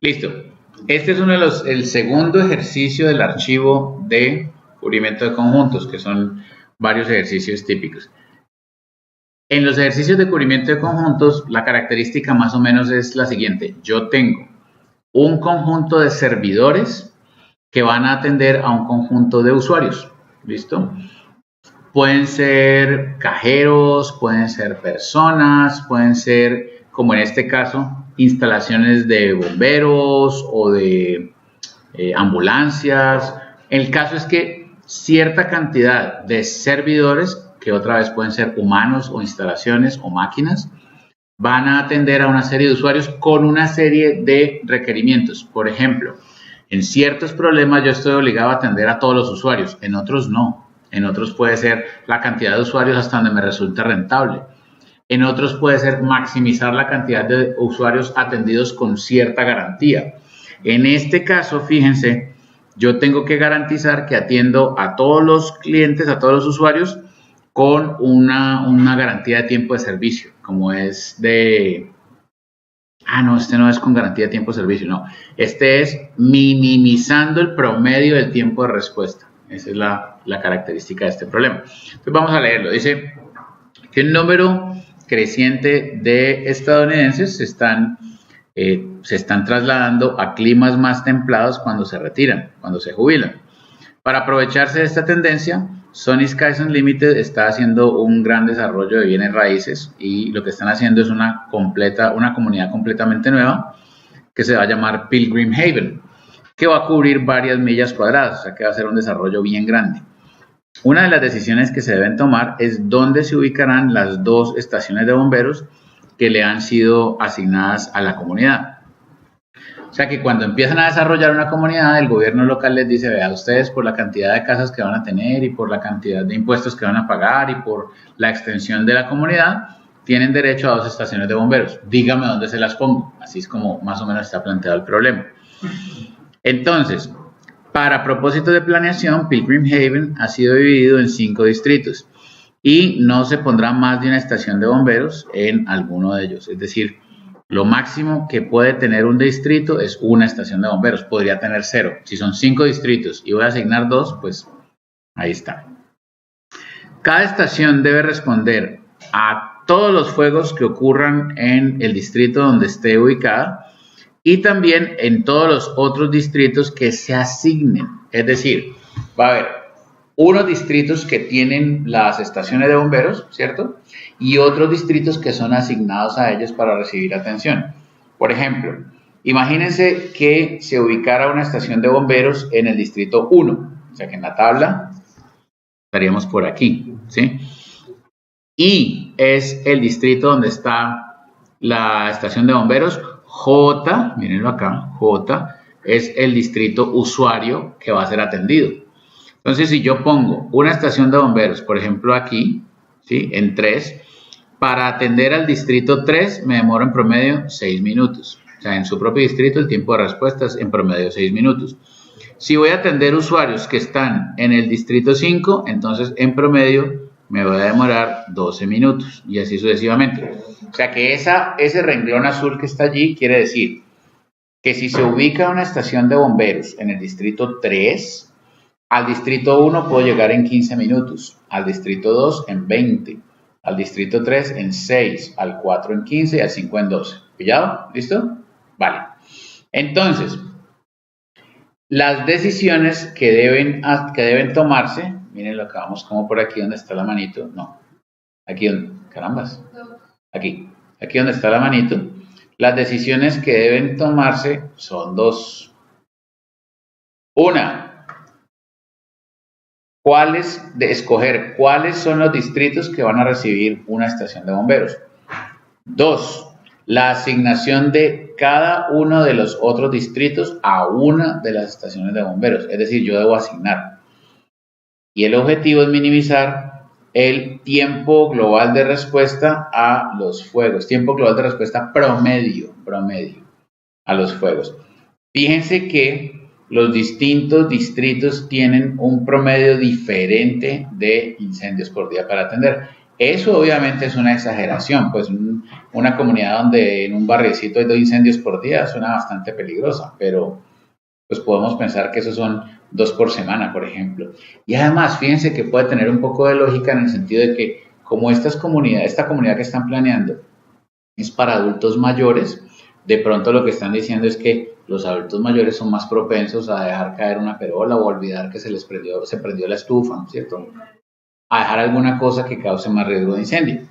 Listo. Este es el segundo ejercicio del archivo de cubrimiento de conjuntos, que son varios ejercicios típicos. En los ejercicios de cubrimiento de conjuntos, la característica más o menos es la siguiente. Yo tengo un conjunto de servidores que van a atender a un conjunto de usuarios. ¿Listo? Pueden ser cajeros, pueden ser personas, pueden ser, como en este caso, instalaciones de bomberos o de ambulancias. El caso es que cierta cantidad de servidores, que otra vez pueden ser humanos o instalaciones o máquinas, van a atender a una serie de usuarios con una serie de requerimientos. Por ejemplo, en ciertos problemas yo estoy obligado a atender a todos los usuarios, en otros no. En otros puede ser la cantidad de usuarios hasta donde me resulte rentable. En otros puede ser maximizar la cantidad de usuarios atendidos con cierta garantía. En este caso, fíjense, yo tengo que garantizar que atiendo a todos los clientes, a todos los usuarios, con una garantía de tiempo de servicio, como es de... no, este no es con garantía de tiempo de servicio, no. Este es minimizando el promedio del tiempo de respuesta. Esa es la característica de este problema. Entonces vamos a leerlo. Dice que un número creciente de estadounidenses se están trasladando a climas más templados cuando se retiran, cuando se jubilan. Para aprovecharse de esta tendencia, Sony Skyson Limited está haciendo un gran desarrollo de bienes raíces y lo que están haciendo es una comunidad completamente nueva que se va a llamar Pilgrim Haven, que va a cubrir varias millas cuadradas, o sea que va a ser un desarrollo bien grande. Una de las decisiones que se deben tomar es dónde se ubicarán las 2 estaciones de bomberos que le han sido asignadas a la comunidad. O sea que cuando empiezan a desarrollar una comunidad, el gobierno local les dice, vea, ustedes por la cantidad de casas que van a tener y por la cantidad de impuestos que van a pagar y por la extensión de la comunidad, tienen derecho a 2 estaciones de bomberos. Dígame dónde se las pongo. Así es como más o menos está planteado el problema. Entonces, para propósitos de planeación, Pilgrim Haven ha sido dividido en 5 distritos y no se pondrá más de una estación de bomberos en alguno de ellos. Es decir, lo máximo que puede tener un distrito es una estación de bomberos. Podría tener 0. Si son 5 distritos y voy a asignar 2, pues ahí está. Cada estación debe responder a todos los fuegos que ocurran en el distrito donde esté ubicada y también en todos los otros distritos que se asignen. Es decir, va a haber unos distritos que tienen las estaciones de bomberos, ¿cierto? Y otros distritos que son asignados a ellos para recibir atención. Por ejemplo, imagínense que se ubicara una estación de bomberos en el distrito 1, o sea que en la tabla estaríamos por aquí, ¿sí? Y es el distrito donde está la estación de bomberos. J, mírenlo acá, J es el distrito usuario que va a ser atendido. Entonces, si yo pongo una estación de bomberos, por ejemplo aquí, ¿sí? En 3, para atender al distrito 3 me demoro en promedio 6 minutos. O sea, en su propio distrito el tiempo de respuesta es en promedio 6 minutos. Si voy a atender usuarios que están en el distrito 5, entonces en promedio me voy a demorar 12 minutos y así sucesivamente. O sea que ese renglón azul que está allí quiere decir que si se ubica una estación de bomberos en el distrito 3, al distrito 1 puedo llegar en 15 minutos, al distrito 2 en 20, al distrito 3 en 6, al 4 en 15 y al 5 en 12. ¿Pillado? ¿Listo? Vale. Entonces, las decisiones que deben tomarse, miren lo que vamos como por aquí donde está la manito, no, aquí donde, carambas, aquí donde está la manito, las decisiones que deben tomarse son 2. Una, escoger cuáles son los distritos que van a recibir una estación de bomberos. 2, la asignación de cada uno de los otros distritos a una de las estaciones de bomberos. Es decir, yo debo asignar. Y el objetivo es minimizar el tiempo global de respuesta a los fuegos. Tiempo global de respuesta promedio a los fuegos. Fíjense que los distintos distritos tienen un promedio diferente de incendios por día para atender. Eso obviamente es una exageración, pues una comunidad donde en un barriecito hay 2 incendios por día suena bastante peligrosa, pero pues podemos pensar que esos son 2 por semana, por ejemplo. Y además, fíjense que puede tener un poco de lógica en el sentido de que como esta comunidad que están planeando es para adultos mayores, de pronto lo que están diciendo es que los adultos mayores son más propensos a dejar caer una perola o a olvidar que se prendió la estufa, ¿cierto? A dejar alguna cosa que cause más riesgo de incendio.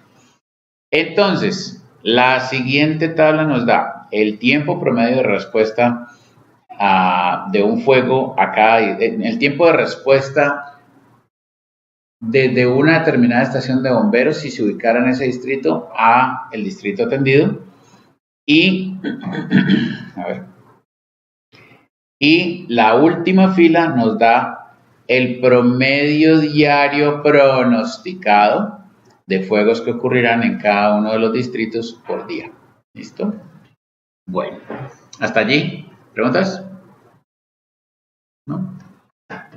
Entonces, la siguiente tabla nos da el tiempo promedio de respuesta de un fuego acá, el tiempo de respuesta desde una determinada estación de bomberos si se ubicara en ese distrito a el distrito atendido y, a ver, y la última fila nos da el promedio diario pronosticado de fuegos que ocurrirán en cada uno de los distritos por día. ¿Listo? Bueno, hasta allí. ¿Preguntas? ¿No?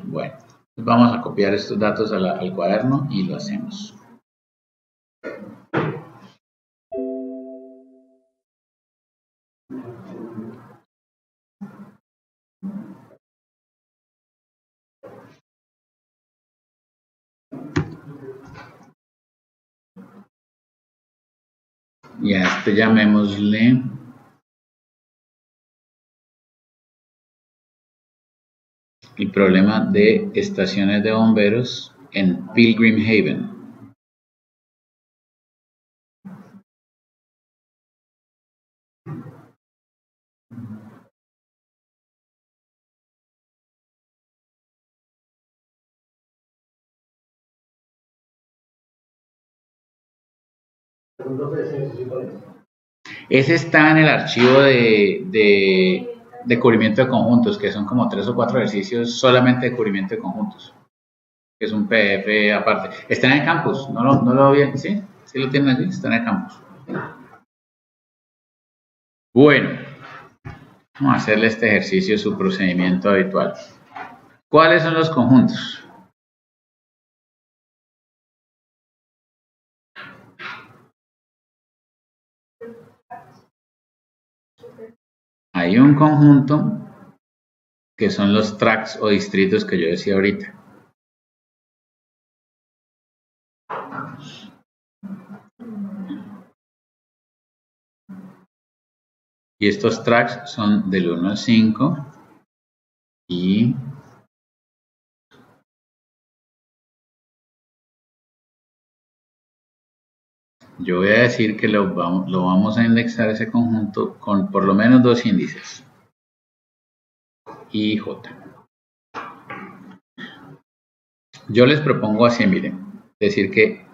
Bueno, pues vamos a copiar estos datos al cuaderno y lo hacemos. Y a este llamémosle el problema de estaciones de bomberos en Pilgrim Haven. Ese está en el archivo de cubrimiento de conjuntos, que son como 3 o 4 ejercicios solamente de cubrimiento de conjuntos, que es un PDF aparte. Está en el campus, ¿no lo vi? ¿Sí? ¿Sí lo tienen allí? Está en el campus. Bueno, vamos a hacerle este ejercicio, su procedimiento habitual. ¿Cuáles son los conjuntos? Hay un conjunto que son los tracts o distritos que yo decía ahorita. Y estos tracts son del 1 al 5 y yo voy a decir que lo vamos a indexar ese conjunto con por lo menos 2 índices, I y J. Yo les propongo así, miren, decir que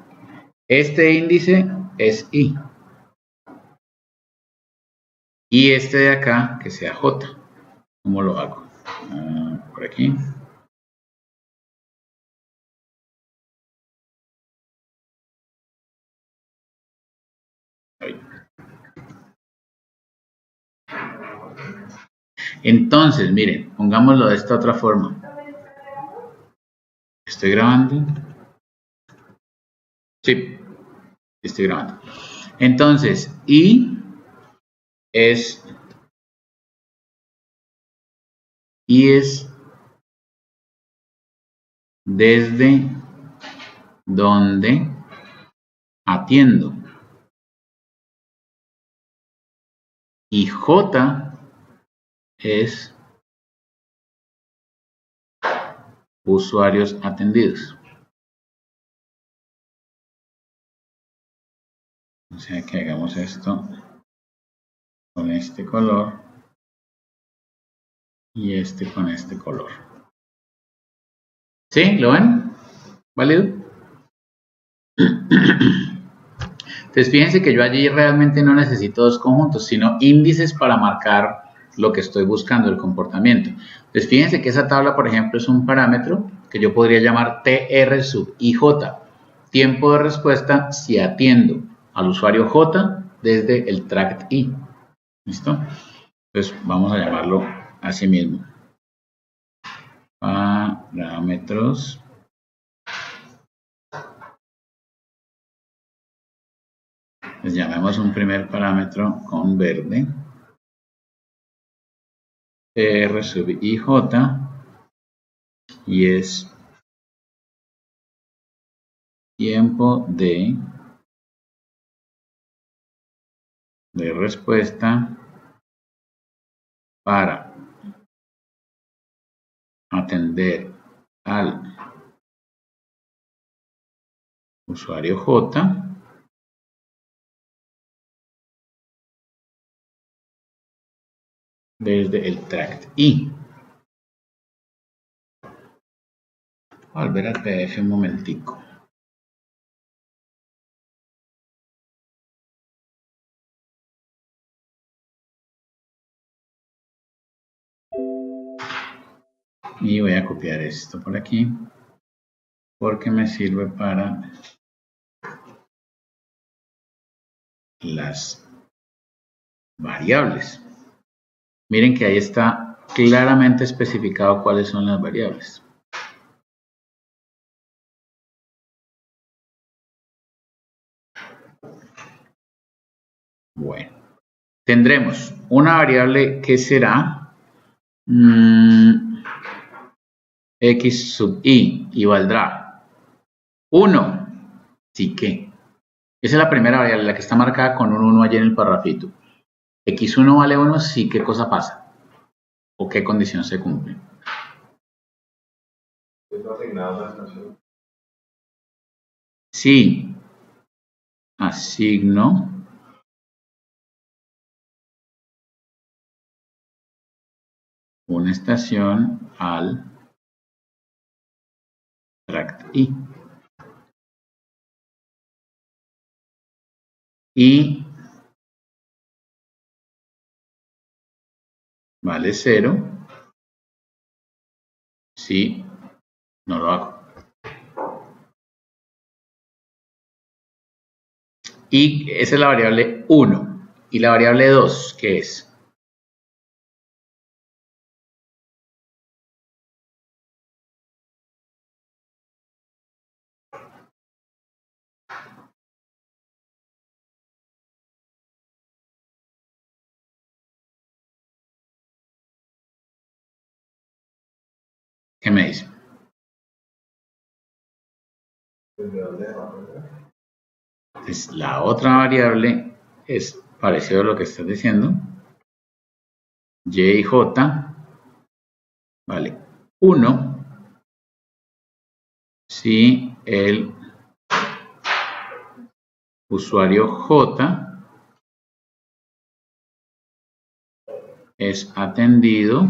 este índice es I y este de acá que sea J. ¿Cómo lo hago? Por aquí. Ahí. Entonces, miren, pongámoslo de esta otra forma. ¿Estoy grabando? Sí, estoy grabando. Entonces, I es desde donde atiendo. Y J es usuarios atendidos. O sea que hagamos esto con este color y este con este color. ¿Sí? ¿Lo ven? ¿Válido? Entonces fíjense que yo allí realmente no necesito 2 conjuntos, sino índices para marcar lo que estoy buscando, el comportamiento. Entonces fíjense que esa tabla, por ejemplo, es un parámetro que yo podría llamar TR sub IJ, tiempo de respuesta si atiendo al usuario J desde el tract I. ¿Listo? Entonces vamos a llamarlo así mismo. Parámetros Pues llamemos un primer parámetro con verde. R sub IJ y es tiempo de respuesta para atender al usuario J desde el tract I. Volver al PDF un momentico. Y voy a copiar esto por aquí porque me sirve para las variables. Miren que ahí está claramente especificado cuáles son las variables. Bueno, tendremos una variable que será x sub i y valdrá 1. Sí que. Esa es la primera variable, la que está marcada con un 1 allí en el parrafito. x1 vale 1, sí, ¿qué cosa pasa? ¿O qué condición se cumple? Sí, asigno una estación al tract I. Y vale 0 si no lo hago. Y esa es la variable 1. ¿Y la variable 2 qué es? ¿Qué me dice? Entonces, la otra variable es parecido a lo que estás diciendo. Y y J vale 1 si el usuario J es atendido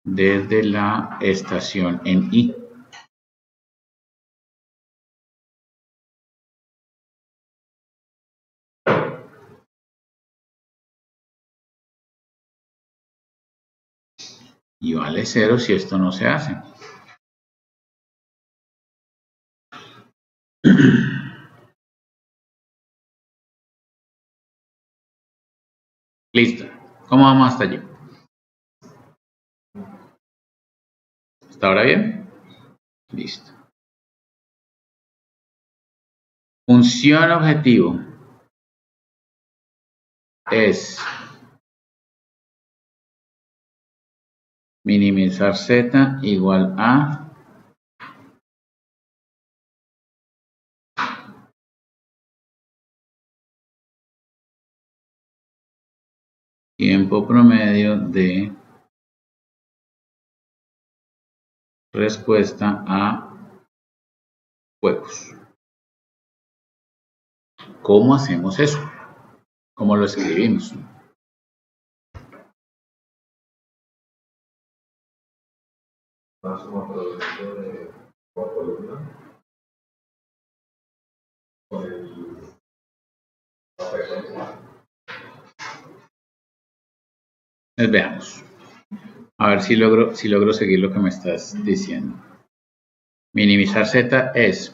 desde la estación en I. Y vale 0 si esto no se hace. Listo. ¿Cómo vamos hasta allí? ¿Está ahora bien? Listo. Función objetivo es minimizar z igual a tiempo promedio de respuesta a juegos. ¿Cómo hacemos eso? ¿Cómo lo escribimos? Máximo producto de por columna con la frecuencia. Pues veamos. A ver si logro seguir lo que me estás diciendo. Minimizar z es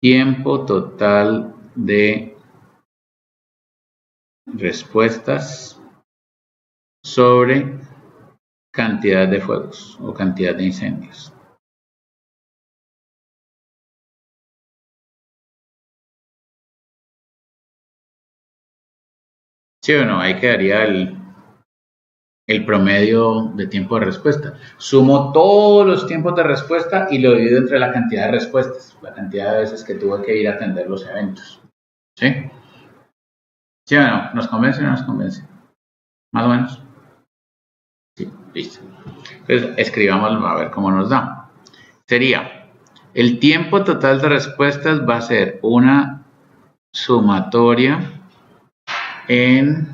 tiempo total de respuestas sobre cantidad de fuegos o cantidad de incendios. ¿Sí o no? Ahí quedaría el promedio de tiempo de respuesta. Sumo todos los tiempos de respuesta y lo divido entre la cantidad de respuestas, la cantidad de veces que tuve que ir a atender los eventos. ¿Sí? ¿Sí o no? ¿Nos convence o no nos convence? ¿Más o menos? Sí, listo. Entonces, escribámoslo a ver cómo nos da. Sería, el tiempo total de respuestas va a ser una sumatoria en...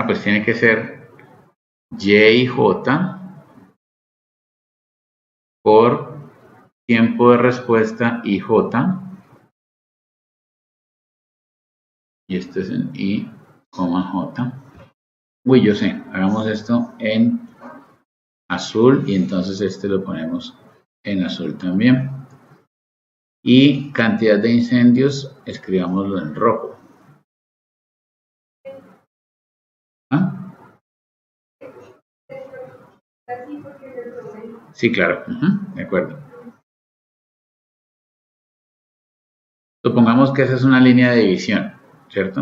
pues tiene que ser Y y J por tiempo de respuesta IJ. Y esto es en I, J. Uy, yo sé, hagamos esto en azul y entonces este lo ponemos en azul también. Y cantidad de incendios, escribámoslo en rojo. ¿Ah? Sí, claro. De acuerdo. Supongamos que esa es una línea de división, ¿cierto?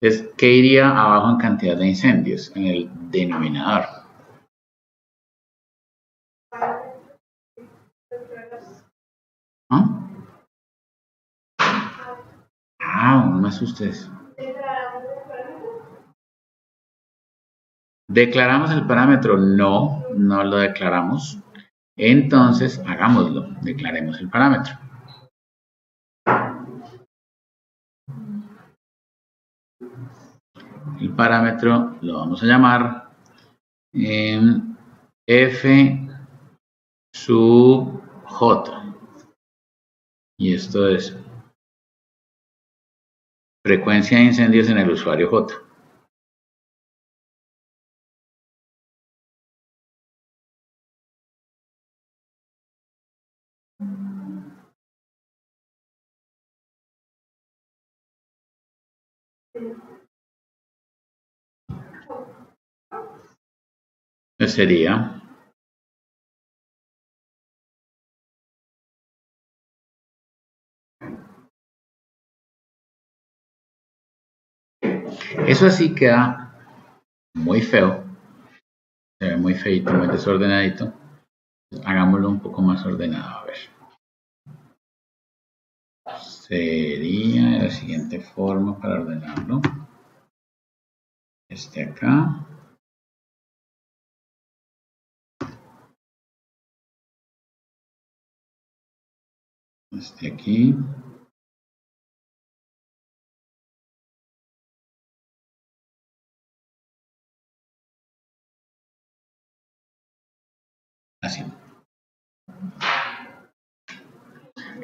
Entonces, ¿qué iría abajo en cantidad de incendios? En el denominador. ¿Ah? No me asustes. ¿Declaramos el parámetro? No, no lo declaramos. Entonces, hagámoslo. Declaremos el parámetro. El parámetro lo vamos a llamar F sub J. Y esto es frecuencia de incendios en el usuario J. Sería eso así queda muy feo, se ve muy feito, muy desordenadito. Hagámoslo un poco más ordenado, a ver. Sería de la siguiente forma para ordenarlo. Este acá. Este aquí. Así.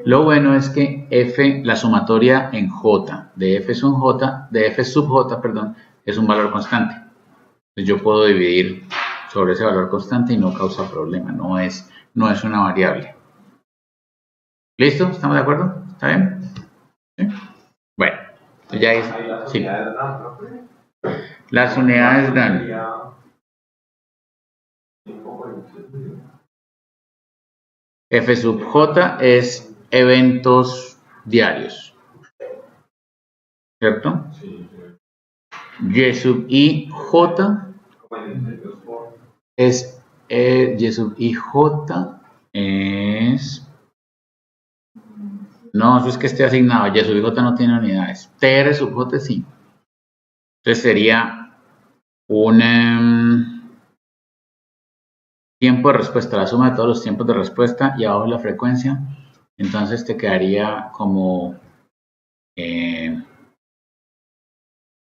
Lo bueno es que F, la sumatoria en J, de F sub J, perdón, es un valor constante. Entonces yo puedo dividir sobre ese valor constante y no causa problema, no es una variable. ¿Listo? ¿Estamos de acuerdo? ¿Está bien? ¿Sí? Bueno, ya es... Sí. Las unidades dan... F sub J es eventos diarios, ¿cierto? Y sub I J es Y sub I J es... No, eso es que esté asignado. Y sub I J no tiene unidades. TR sub J sí. Entonces sería un tiempo de respuesta, la suma de todos los tiempos de respuesta y abajo la frecuencia. Entonces te quedaría como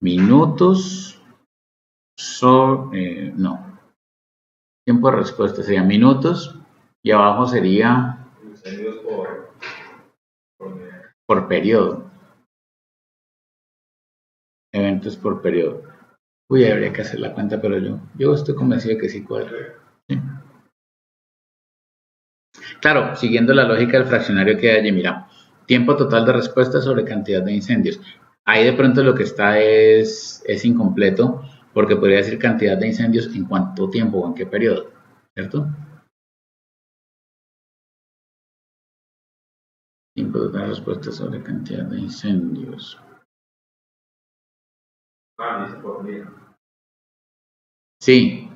minutos. No. Tiempo de respuesta sería minutos y abajo sería por periodo. Eventos por periodo. Uy, habría que hacer la cuenta, pero yo estoy convencido de que sí cuadra. ¿Sí? Claro, siguiendo la lógica del fraccionario que hay allí, mira, Tiempo total de respuesta sobre cantidad de incendios. Ahí de pronto lo que está es incompleto, porque podría decir cantidad de incendios en cuánto tiempo o en qué periodo, ¿cierto? Tiempo total de respuesta sobre cantidad de incendios. Dice por día. Sí,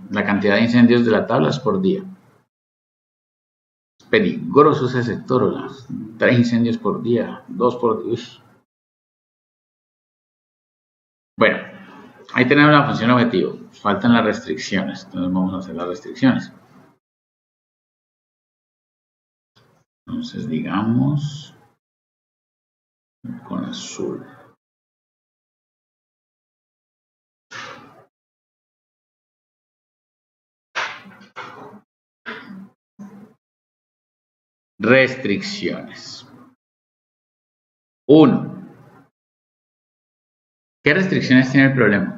la cantidad de incendios de la tabla es por día. Es peligroso ese sector, ¿o? 3 incendios por día, 2 por día. Bueno, ahí tenemos la función objetivo. Faltan las restricciones, entonces vamos a hacer las restricciones. Entonces digamos con azul. Restricciones. 1. ¿Qué restricciones tiene el problema?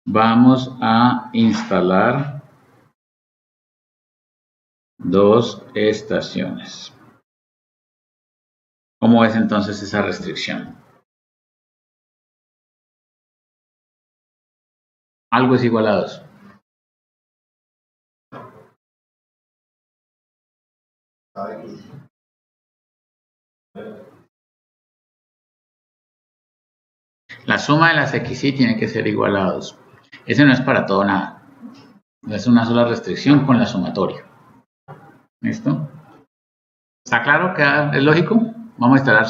Vamos a instalar 2 estaciones. ¿Cómo es entonces esa restricción? Algo es igual a 2. La suma de las XY tiene que ser igual a 2. Ese no es para todo nada. Es una sola restricción con la sumatoria. ¿Listo? ¿Está claro que es lógico? Vamos a instalar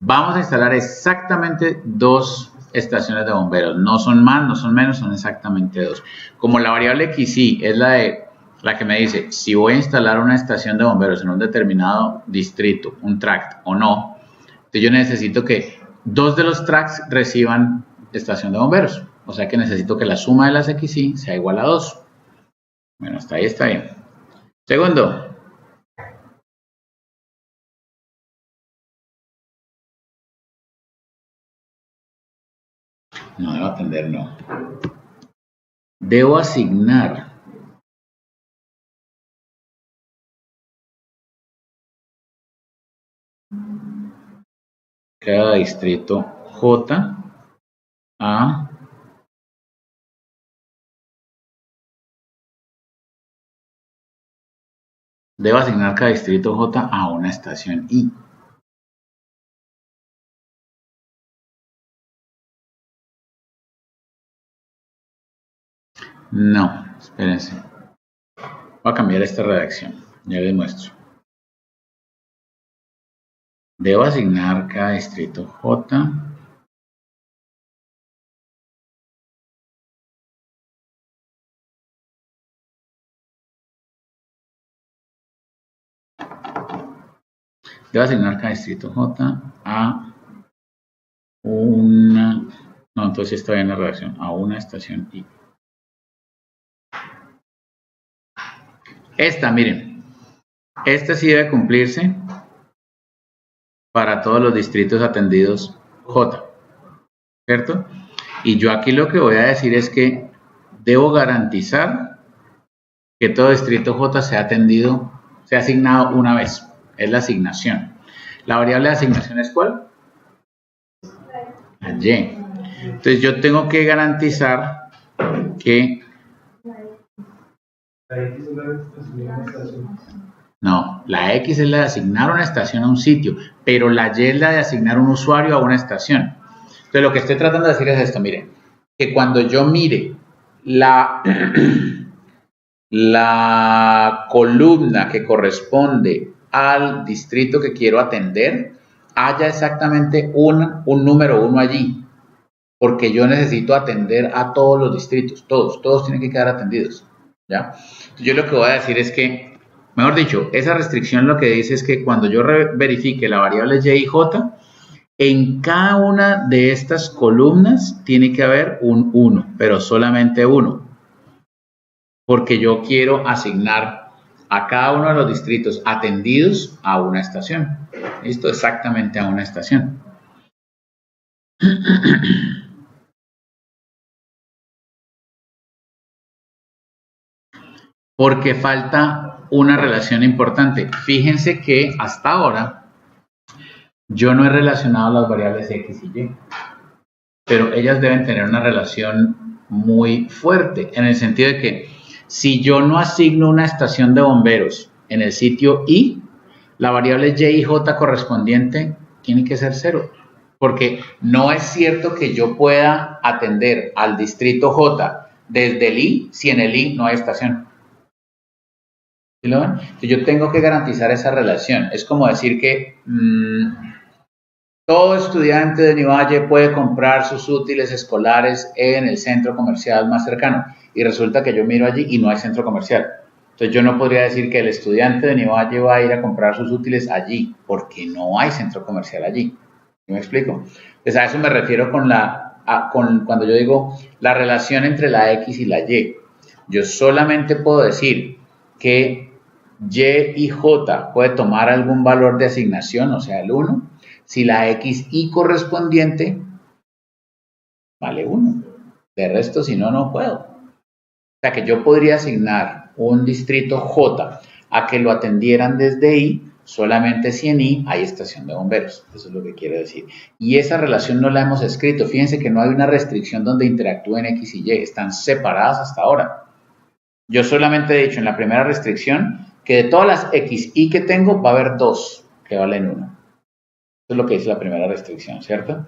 vamos a instalar exactamente 2 estaciones de bomberos. No son más, no son menos, son exactamente 2. Como la variable XY es la que me dice si voy a instalar una estación de bomberos en un determinado distrito, un tract o no, entonces yo necesito que 2 de los tracts reciban estación de bomberos. O sea que necesito que la suma de las XY sea igual a 2. Bueno, hasta ahí está bien. Segundo. No debo atender, no. Debo asignar cada distrito J a una estación I. No, espérense. Voy a cambiar esta redacción. Ya les muestro. Debo asignar cada distrito J a una... No, entonces está bien la redacción. A una estación I. Esta, miren. Esta sí debe cumplirse para todos los distritos atendidos J, ¿cierto? Y yo aquí lo que voy a decir es que debo garantizar que todo distrito J sea atendido, sea asignado una vez. Es la asignación. ¿La variable de asignación es cuál? La Y. Entonces yo tengo que garantizar que... No, la X es la de asignar una estación a un sitio, pero la Y es la de asignar un usuario a una estación. Entonces lo que estoy tratando de decir es esto, miren, que cuando yo mire la columna que corresponde al distrito que quiero atender, haya exactamente un número 1 allí, porque yo necesito atender a todos los distritos, todos tienen que quedar atendidos, ¿ya? Entonces yo lo que voy a decir es que, mejor dicho, esa restricción lo que dice es que cuando yo verifique la variable Y y J, en cada una de estas columnas tiene que haber un 1, pero solamente 1, porque yo quiero asignar a cada uno de los distritos atendidos a una estación. ¿Listo? Exactamente a una estación. Porque falta una relación importante. Fíjense que hasta ahora yo no he relacionado las variables X y Y, pero ellas deben tener una relación muy fuerte, en el sentido de que si yo no asigno una estación de bomberos en el sitio Y, la variable Y y J correspondiente tiene que ser 0. Porque no es cierto que yo pueda atender al distrito J desde el I si en el I no hay estación. ¿Sí lo ven? Entonces yo tengo que garantizar esa relación. Es como decir que todo estudiante de Univalle puede comprar sus útiles escolares en el centro comercial más cercano. Y resulta que yo miro allí y no hay centro comercial. Entonces yo no podría decir que el estudiante de Univalle va a ir a comprar sus útiles allí, porque no hay centro comercial allí. ¿Sí me explico? Pues a eso me refiero cuando yo digo la relación entre la X y la Y. Yo solamente puedo decir que Y y J puede tomar algún valor de asignación, o sea, el 1, si la XY correspondiente vale 1. De resto, si no, no puedo. O sea, que yo podría asignar un distrito J a que lo atendieran desde I, solamente si en I hay estación de bomberos. Eso es lo que quiero decir. Y esa relación no la hemos escrito. Fíjense que no hay una restricción donde interactúen X y Y. Están separadas hasta ahora. Yo solamente he dicho en la primera restricción que de todas las XY que tengo va a haber 2 que valen 1. Eso es lo que dice la primera restricción, ¿cierto?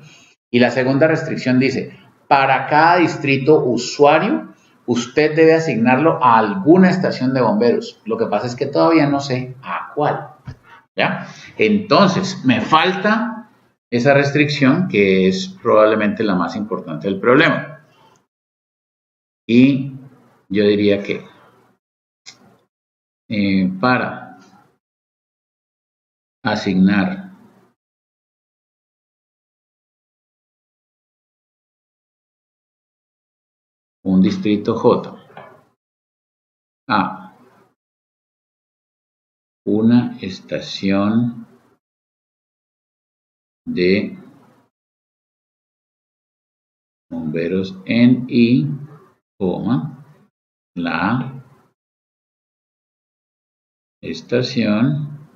Y la segunda restricción dice, para cada distrito usuario, usted debe asignarlo a alguna estación de bomberos. Lo que pasa es que todavía no sé a cuál. ¿Ya? Entonces, me falta esa restricción que es probablemente la más importante del problema. Y yo diría que para asignar un distrito J a una estación de bomberos en I, la estación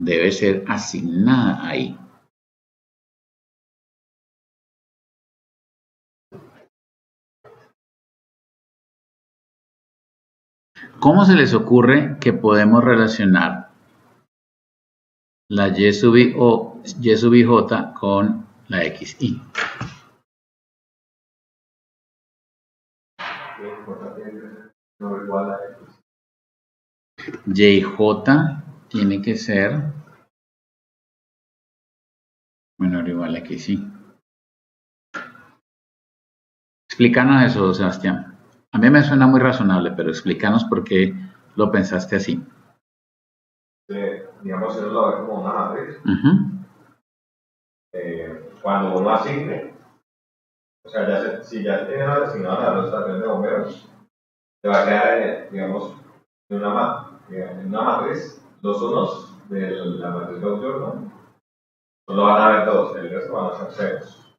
debe ser asignada ahí. ¿Cómo se les ocurre que podemos relacionar la Y sub I o Y sub IJ con la XY? YJ tiene que ser menor o igual a XY. Explícanos eso, Sebastián. A mí me suena muy razonable, pero explícanos por qué lo pensaste así. Digamos, si uno lo ve como una matriz, cuando uno asigne, o sea, si ya tiene asignado la estación de bomberos, se va a quedar, digamos, en una matriz, los unos de la matriz Gaussian, ¿no? Solo van a haber 2, el resto van a ser ceros.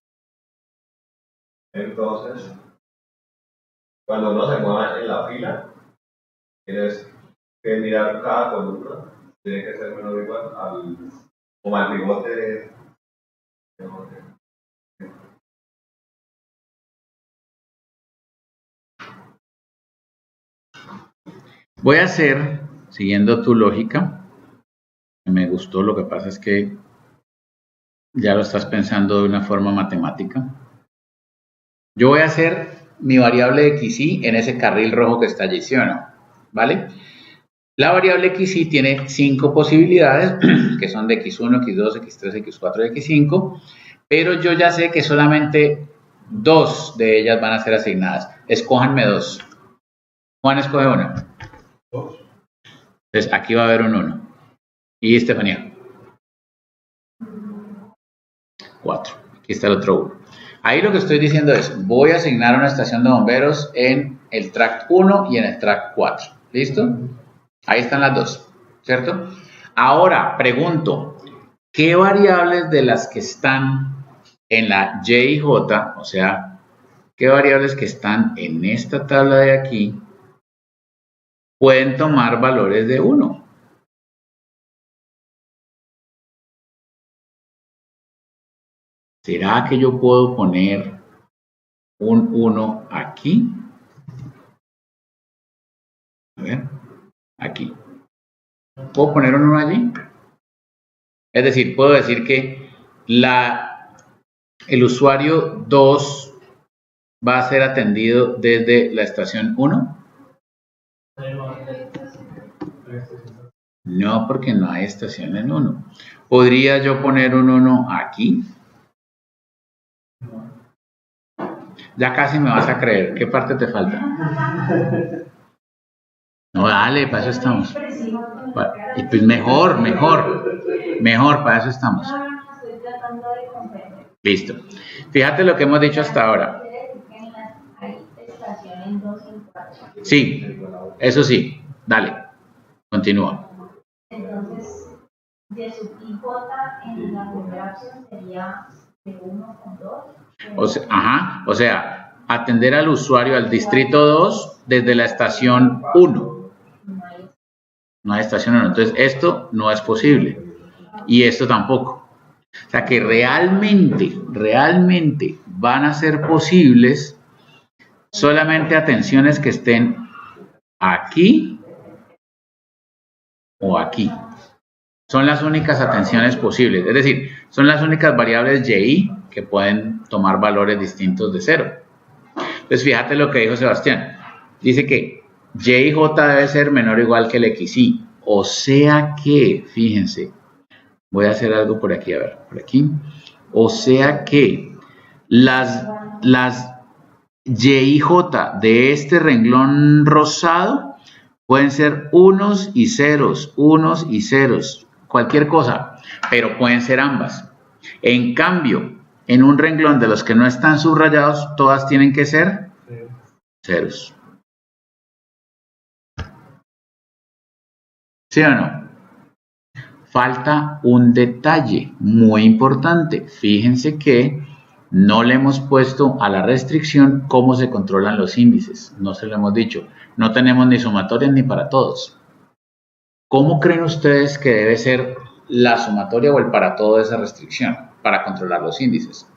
Entonces, cuando uno se mueva en la fila, tienes que mirar cada columna, tiene que ser menor o igual al pivote. Voy a hacer, siguiendo tu lógica, me gustó, lo que pasa es que ya lo estás pensando de una forma matemática. Yo voy a hacer mi variable XY en ese carril rojo que está allí, ¿sí o no? ¿Vale? La variable XY tiene 5 posibilidades, que son de X1, X2, X3, X4 y X5, pero yo ya sé que solamente 2 de ellas van a ser asignadas. Escójanme 2. Juan escoge una. 2. Entonces aquí va a haber un 1. ¿Y Estefanía? 4. Aquí está el otro 1. Ahí lo que estoy diciendo es, voy a asignar una estación de bomberos en el tract 1 y en el tract 4. ¿Listo? Ahí están las 2, ¿cierto? Ahora, pregunto, ¿qué variables de las que están en la Y y J, o sea, qué variables que están en esta tabla de aquí, pueden tomar valores de 1? ¿Será que yo puedo poner un 1 aquí? A ver, aquí. ¿Puedo poner un 1 allí? Es decir, puedo decir que el usuario 2 va a ser atendido desde la estación 1. No, porque no hay estación en 1. ¿Podría yo poner un 1 aquí? Ya casi me vas a creer. ¿Qué parte te falta? No, dale, para eso estamos. Y pues mejor, para eso estamos. Listo. Fíjate lo que hemos dicho hasta ahora. Sí, eso sí. Dale, continúa. Entonces, de sub y j en la primera opción sería de 1 con 2. O sea, atender al usuario al distrito 2 desde la estación 1. No hay estación 1. Entonces, esto no es posible. Y esto tampoco. O sea que realmente van a ser posibles solamente atenciones que estén aquí o aquí. Son las únicas atenciones posibles. Es decir, son las únicas variables y que pueden tomar valores distintos de 0. Entonces, fíjate lo que dijo Sebastián. Dice que y y j debe ser menor o igual que el xy. O sea que, fíjense, voy a hacer algo por aquí, a ver, por aquí. O sea que las y y j de este renglón rosado pueden ser unos y ceros, cualquier cosa, pero pueden ser ambas. En cambio, en un renglón de los que no están subrayados, todas tienen que ser ceros. ¿Sí o no? Falta un detalle muy importante. Fíjense que no le hemos puesto a la restricción cómo se controlan los índices. No se lo hemos dicho. No tenemos ni sumatorias ni para todos. ¿Cómo creen ustedes que debe ser la sumatoria o el para todo de esa restricción para controlar los índices?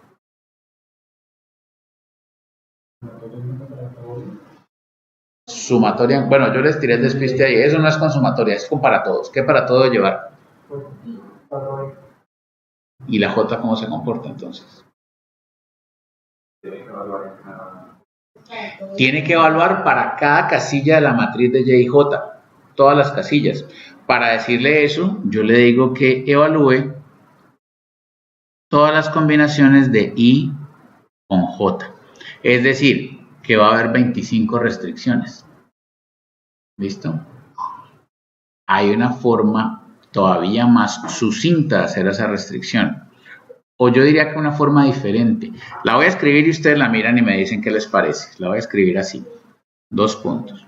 Sumatoria, bueno, yo les tiré el despiste ahí. Eso no es con sumatoria, es con para todos. ¿Qué para todo llevar? ¿Y la J cómo se comporta entonces? Tiene que evaluar para cada casilla de la matriz de Y y J, todas las casillas. Para decirle eso, yo le digo que evalúe todas las combinaciones de I con J. Es decir, que va a haber 25 restricciones. ¿Listo? Hay una forma todavía más sucinta de hacer esa restricción. O yo diría que una forma diferente. La voy a escribir y ustedes la miran y me dicen qué les parece. La voy a escribir así. 2 puntos.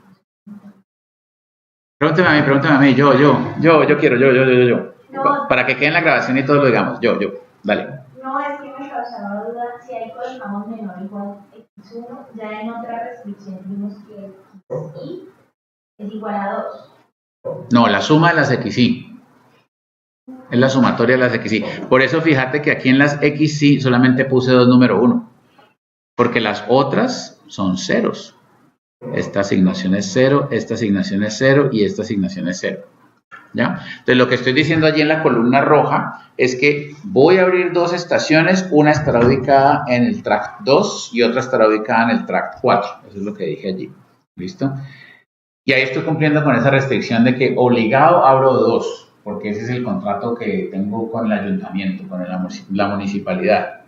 Pregúnteme a mí. Yo quiero, yo. No, para que quede en la grabación y todos lo digamos. Yo. Dale. No, es que me causaba duda si ahí colocamos menor o igual x1, ya en otra restricción vimos que xy es igual a 2. No, la suma de las xy. Es la sumatoria de las xy. Por eso fíjate que aquí en las xy solamente puse 2 número 1. Porque las otras son ceros. Esta asignación es 0, esta asignación es 0 y esta asignación es 0. ¿Ya? Entonces lo que estoy diciendo allí en la columna roja es que voy a abrir 2 estaciones. Una estará ubicada en el tract 2 y otra estará ubicada en el tract 4. Eso es lo que dije allí. ¿Listo? Y ahí estoy cumpliendo con esa restricción de que obligado abro 2. Porque ese es el contrato que tengo con el ayuntamiento, con la municipalidad.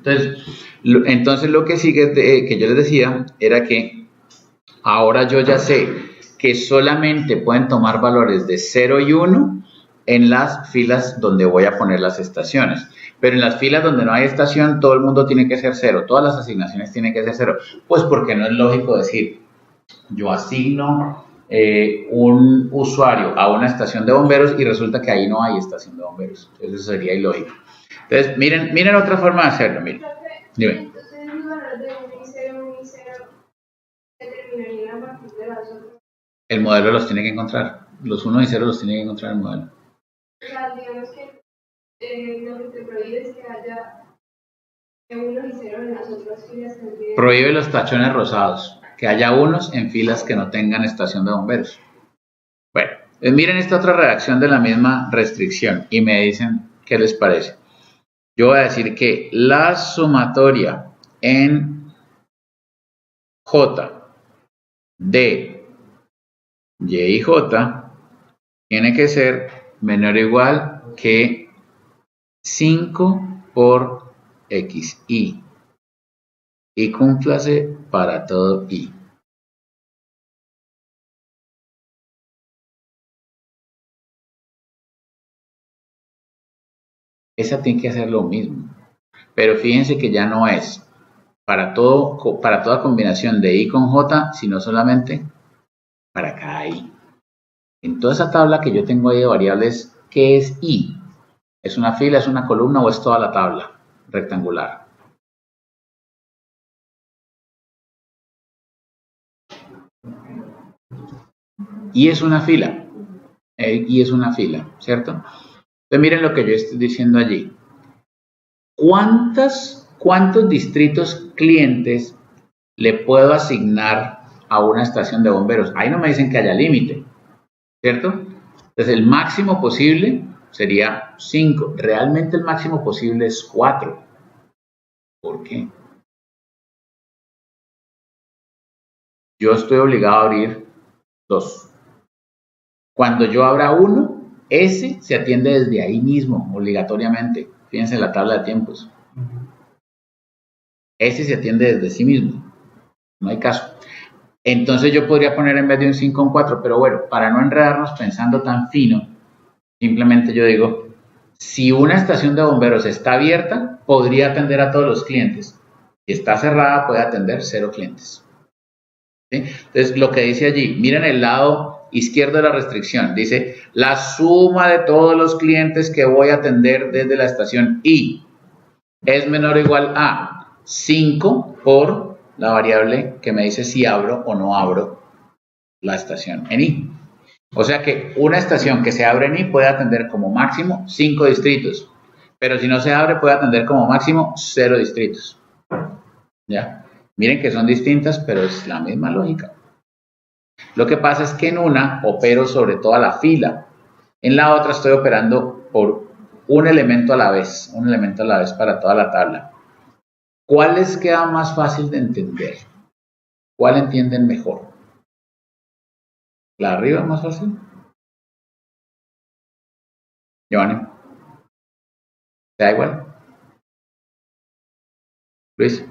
Entonces lo que sigue, que yo les decía, era que ahora yo ya sé que solamente pueden tomar valores de 0 y 1 en las filas donde voy a poner las estaciones. Pero en las filas donde no hay estación, todo el mundo tiene que ser 0, todas las asignaciones tienen que ser 0. Pues porque no es lógico decir, yo asigno un usuario a una estación de bomberos y resulta que ahí no hay estación de bomberos. Entonces eso sería ilógico. Entonces, miren otra forma de hacerlo, miren. Dime. Entonces, el valor de 1 y 0 determinarían a partir de las otras. El modelo los tiene que encontrar. Los 1 y 0 los tiene que encontrar el modelo. O sea, digamos que lo que te prohíbe es que haya 1 y 0 en las otras filas. Prohíbe los tachones rosados. Que haya unos en filas que no tengan estación de bomberos. Bueno, miren esta otra redacción de la misma restricción y me dicen qué les parece. Yo voy a decir que la sumatoria en J de Y y J tiene que ser menor o igual que 5 por XI. Y cúmplase para todo I. Esa tiene que hacer lo mismo. Pero fíjense que ya no es para toda combinación de I con J, sino solamente para cada I. En toda esa tabla que yo tengo ahí de variables, ¿qué es I? ¿Es una fila, es una columna o es toda la tabla rectangular? Y es una fila. Y es una fila, ¿cierto? Entonces miren lo que yo estoy diciendo allí. ¿Cuántos distritos clientes le puedo asignar a una estación de bomberos? Ahí no me dicen que haya límite, ¿cierto? Entonces el máximo posible sería 5. Realmente el máximo posible es 4. ¿Por qué? Yo estoy obligado a abrir 2. Cuando yo abra 1, ese se atiende desde ahí mismo, obligatoriamente. Fíjense en la tabla de tiempos. Ese se atiende desde sí mismo. No hay caso. Entonces yo podría poner en vez de un 5 un 4, pero bueno, para no enredarnos pensando tan fino, simplemente yo digo, si una estación de bomberos está abierta, podría atender a todos los clientes. Si está cerrada, puede atender 0 clientes. ¿Sí? Entonces, lo que dice allí, miren el lado izquierdo de la restricción, dice la suma de todos los clientes que voy a atender desde la estación I es menor o igual a 5 por la variable que me dice si abro o no abro la estación en I. O sea que una estación que se abre en I puede atender como máximo 5 distritos, pero si no se abre puede atender como máximo 0 distritos. ¿Ya? Miren que son distintas, pero es la misma lógica. Lo que pasa es que en una opero sobre toda la fila, en la otra estoy operando por un elemento a la vez para toda la tabla. ¿Cuál les queda más fácil de entender? ¿Cuál entienden mejor? ¿La de arriba es más fácil? Giovanni. ¿Te da igual? Luis.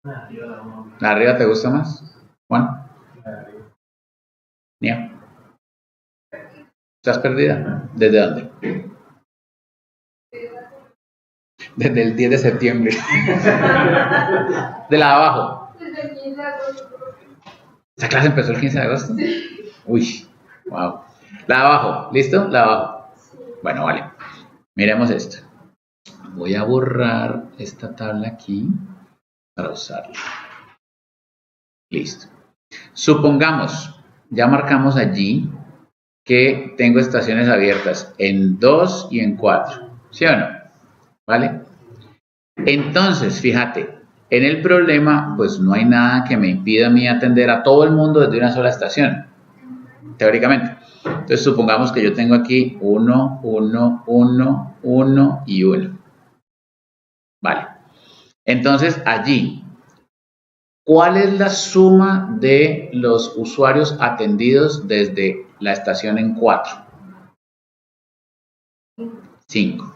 ¿La de arriba te gusta más? Juan. Nia. ¿Estás perdida? ¿Desde dónde? Desde el 10 de septiembre. De la de abajo. Desde el 15 de agosto. ¿Esa clase empezó el 15 de agosto? Uy, wow. La de abajo, ¿listo? La de abajo. Bueno, vale. Miremos esto. Voy a borrar esta tabla aquí para usarla. Listo. Supongamos, ya marcamos allí que tengo estaciones abiertas en 2 y en 4. ¿Sí o no? ¿Vale? Entonces, fíjate, en el problema, pues no hay nada que me impida a mí atender a todo el mundo desde una sola estación, teóricamente. Entonces, supongamos que yo tengo aquí 1, 1, 1, 1 y 1. Vale. Entonces, allí, ¿cuál es la suma de los usuarios atendidos desde la estación en 4? 5.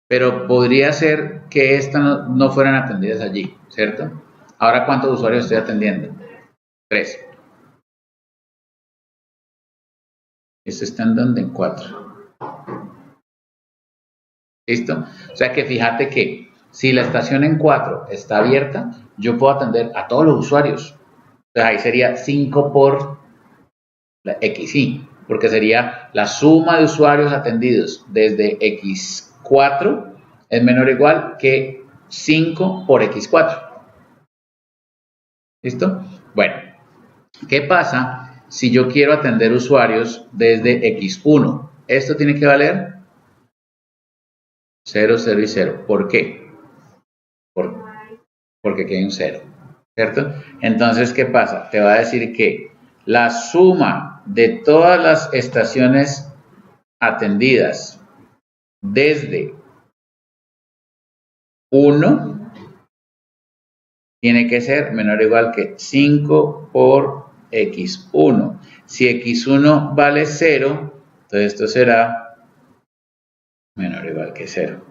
Pero podría ser que estas no fueran atendidas allí, ¿cierto? Ahora, ¿cuántos usuarios estoy atendiendo? 3. Esto está en donde en 4. ¿Listo? O sea que fíjate que si la estación en 4 está abierta, yo puedo atender a todos los usuarios. Entonces ahí sería 5 por la XI, porque sería la suma de usuarios atendidos desde X4 es menor o igual que 5 por X4. ¿Listo? Bueno, ¿qué pasa si yo quiero atender usuarios desde X1? Esto tiene que valer 0, 0 y 0. ¿Por qué? Porque aquí hay un 0, ¿cierto? Entonces, ¿qué pasa? Te va a decir que la suma de todas las estaciones atendidas desde 1 tiene que ser menor o igual que 5 por X1. Si X1 vale 0, entonces esto será menor o igual que 0.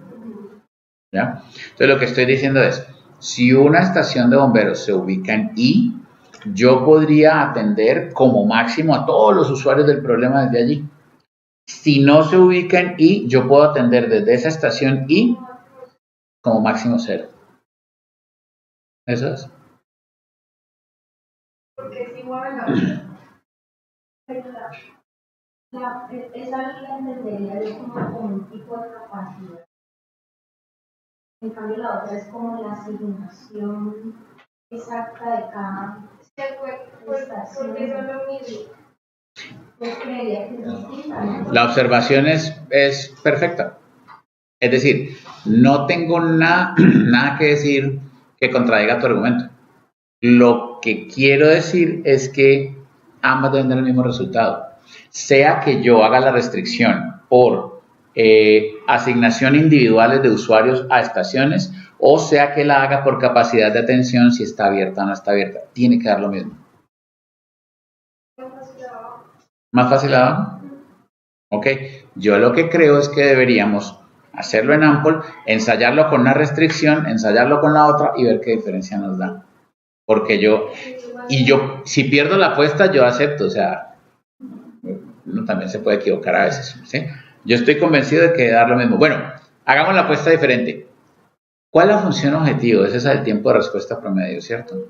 ¿Ya? Entonces lo que estoy diciendo es, si una estación de bomberos se ubica en I, yo podría atender como máximo a todos los usuarios del problema desde allí. Si no se ubica en I, yo puedo atender desde esa estación I como máximo 0. ¿Eso es? Porque es igual a esa la entendería yo como un tipo de capacidad. En cambio, la otra es como la asignación exacta de cada estación. porque son lo mismo. Pues creería que es distinta, ¿no? La observación es perfecta. Es decir, no tengo nada que decir que contradiga tu argumento. Lo que quiero decir es que ambas deben dar el mismo resultado. Sea que yo haga la restricción por asignación individuales de usuarios a estaciones, o sea que la haga por capacidad de atención, si está abierta o no está abierta. Tiene que dar lo mismo. ¿Más fácil abajo? Ok. Yo lo que creo es que deberíamos hacerlo en Ample, ensayarlo con una restricción, ensayarlo con la otra y ver qué diferencia nos da. Porque yo, si pierdo la apuesta, yo acepto, o sea, uno también se puede equivocar a veces, ¿sí? Yo estoy convencido de que dar lo mismo. Bueno, hagamos la apuesta diferente. ¿Cuál es la función objetivo? Es esa del tiempo de respuesta promedio, ¿cierto?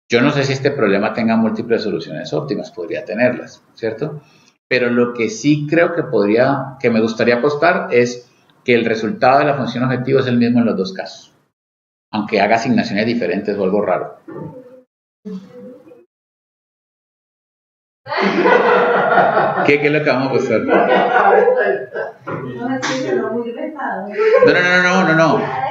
Yo no sé si este problema tenga múltiples soluciones óptimas, podría tenerlas, ¿cierto? Pero lo que sí creo que me gustaría apostar es que el resultado de la función objetivo es el mismo en los dos casos, aunque haga asignaciones diferentes o algo raro. ¿Qué es lo que vamos a apostar?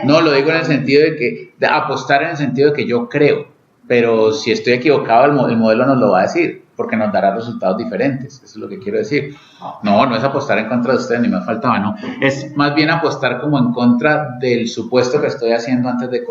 No, lo digo en el sentido de apostar en el sentido de que yo creo, pero si estoy equivocado el modelo nos lo va a decir, porque nos dará resultados diferentes, eso es lo que quiero decir. No es apostar en contra de ustedes, ni me faltaba, no, es más bien apostar como en contra del supuesto que estoy haciendo antes de